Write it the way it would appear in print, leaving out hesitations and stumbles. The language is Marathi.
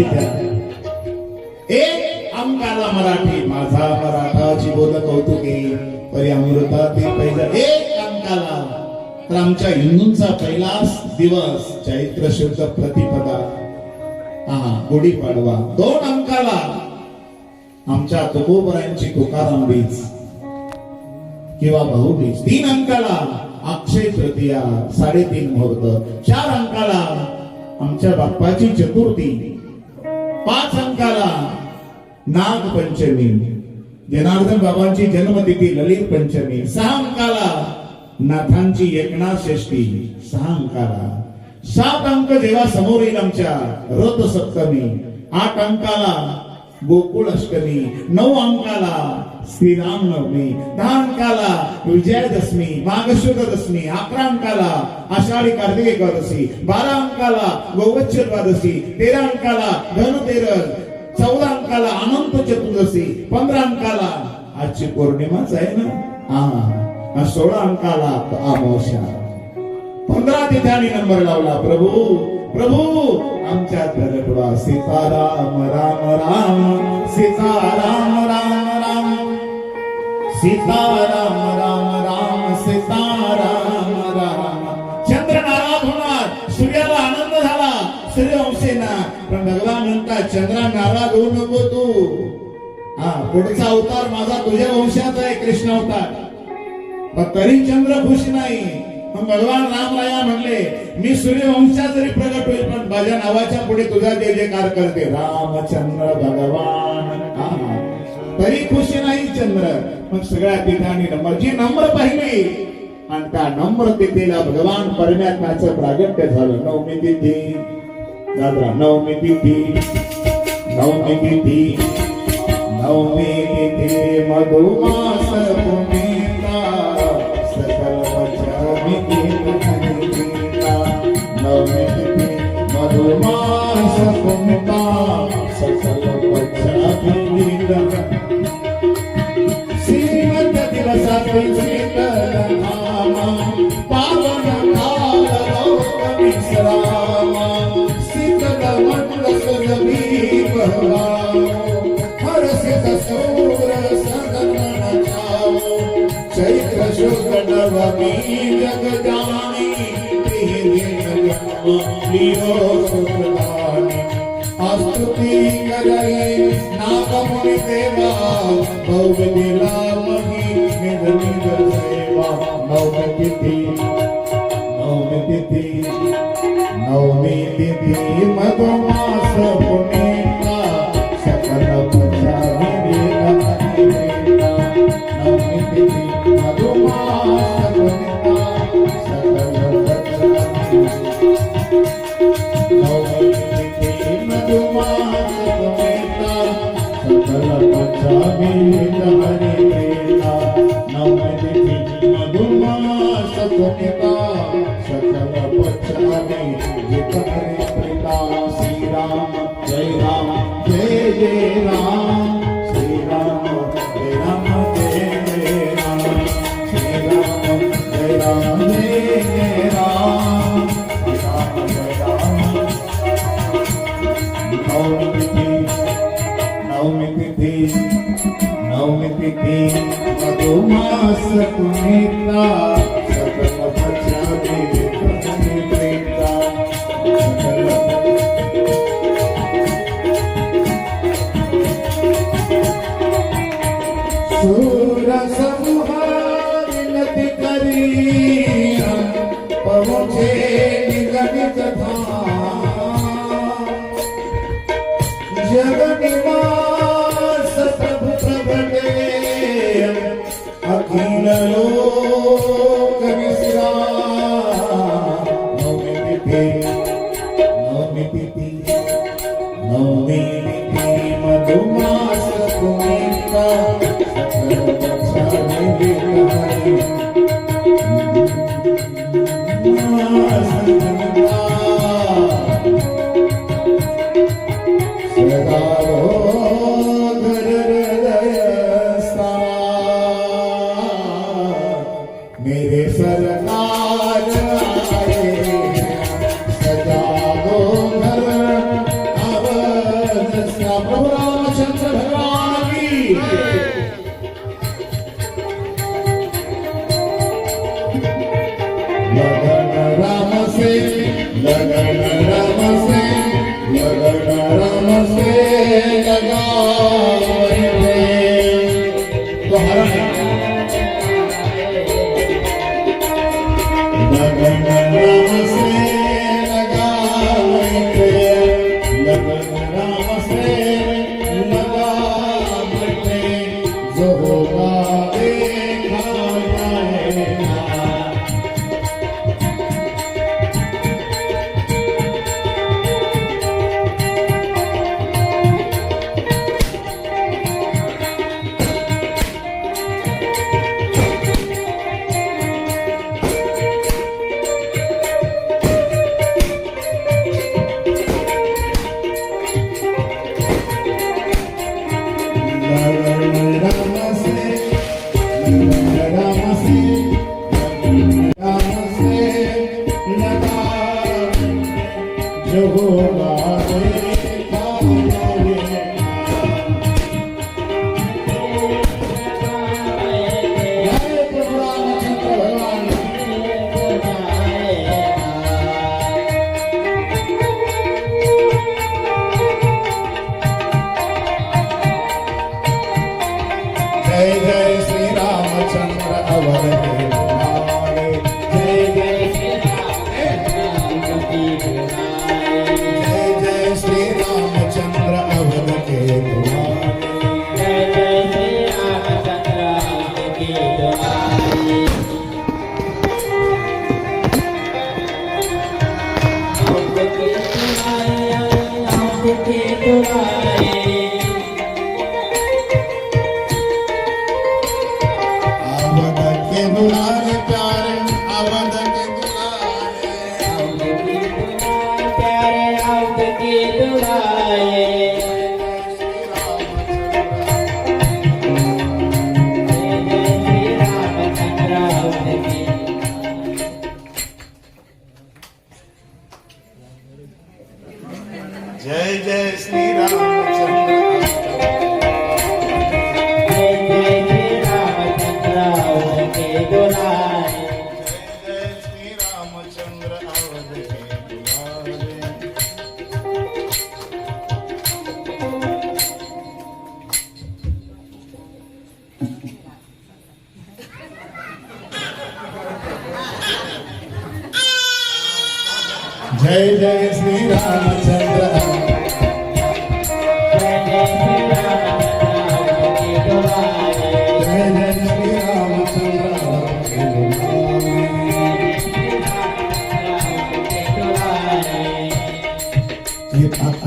तिथ्या एक अंकाला मराठी माझा मराठाची बोल कौतुके परी अमृतातील पहिला एक अंकाला. तर आमच्या हिंदूंचा पहिलाच दिवस चैत्र शुद्ध प्रतिपदा गुढीपाडवा. 2 अंकाला आमच्या तुकोबरायांची तुकाराम बीज किंवा भाऊबीज. 3 अंकाला अक्षय तृतीया 3:30 मुहूर्त. 4 अंकाला आमच्या बाप्पाची चतुर्थी. 5 अंकाला नागपंचमी जनार्दन बाबांची जन्मतिथी ललित पंचमी. 6 अंकाला नाथांची एकनाथ षष्ठी. 6 अंकाला 7 अंक जेव्हा समोर येईल आमच्या रथ सप्तमी. 8 अंकाला गोकुळ अष्टमी. 9 अंकाला श्रीराम नवमी. 10 अंकाला विजयादशमी माघ शुद्ध दशमी. 11 अंकाला आषाढी कार्तिक एकादशी. 12 अंकाला गोवत्स द्वादशी. 13 अंकाला धनतेरस. 14 अंकाला अनंत चतुर्दशी. 15 अंकाला आजची पौर्णिमाच आहे ना. 16 अंकाला अमावस्या. 15 तिथ्याने नंबर लावला. प्रभू प्रभू आमच्या तरटवा. सीताराम राम राम सीताराम राम राम सीताराम राम राम सीताराम राम. चंद्र नाराज होणार, सूर्याला आनंद झाला सूर्यवंशेना. पण भगवान म्हणतात चंद्रा नाराज होऊ नको तू. पुढचा अवतार माझा तुझ्या वंशाचा आहे कृष्ण अवतार. पण तरी चंद्र खुश नाही. मग भगवान रामराया म्हणले मी सूर्यवंशात जरी प्रगट होईल पण माझ्या नावाच्या पुढे तुझा जय जयकार करते रामचंद्र भगवान. तरी खुशी नाही चंद्र. मग सगळ्या ठिकाणी नम्र जी नम्र पाहिली आणि त्या नम्र तिथीला भगवान परमात्म्याचं प्रागट्य झालं. नवमी तिथी दादरा. नवमी तिथी नवमी तिथी नवमी तिथी मधुमास पुनीता सकल वचनी कीर्तनीता. नवमी तिथी मधुमास पुनीता सकल वचनी कीर्तनीता. श्रीमंत दिवसातील शीतल धामा पावन काल लोक विश्रामा. शीतल मंडल सुरभी बहवाओ हर्षित सूर सदन नचाओ. चैत्र शुद्ध नवमी जग जानी लियो सुखदानी. स्तुति करे नागमुनि देवा भव्य दिला मही निध निध सेवा. नवमी तिथि नवमी तिथि मधुमास पुनीता सकल वचनी कीर्तनीता. नवमी तिथि मधुमास पुनीता सकल वचनी. नवमी तिथि मधुमास पुनीता सकल वचनी कीर्तनीता. नवमी तिथि मधुमास पुनीता सकल वचनी कीर्तनीता. श्री राम जय जय राम. श्री राम जय राम जय जय राम. श्री राम जय राम जय जय राम. श्री राम जय राम. नवमी तिथि मधुमास पुनीता सकल वचनी कीर्तनीता. सूर संहार नति करी पहुँचे निगमित धाम. जग निवास प्रभु प्रगटे अखिल लोक विश्राम. नवमी तिथि नवमी तिथि मधुमास पुनीता सकल वचनी कीर्तनीता. मेरे सरकार आए सजा दो घर अब जबरदस्त प्रभु रामचंद्र भगवान की लगन राम से लगन राम से लगन राम से लगा तो हरा लगन राम से लगा लगन राम से लगा जो होगा देखा जाएगा। जय जय श्री रामचंद्र अवध के दुलारे जय जय श्री रामचंद्र अवध के दुलारे दुलारे प्यारे अवध के जय जय श्री रामचंद्र जय जय श्री रामचंद्र जय जय श्री रामचंद्र ये पाठ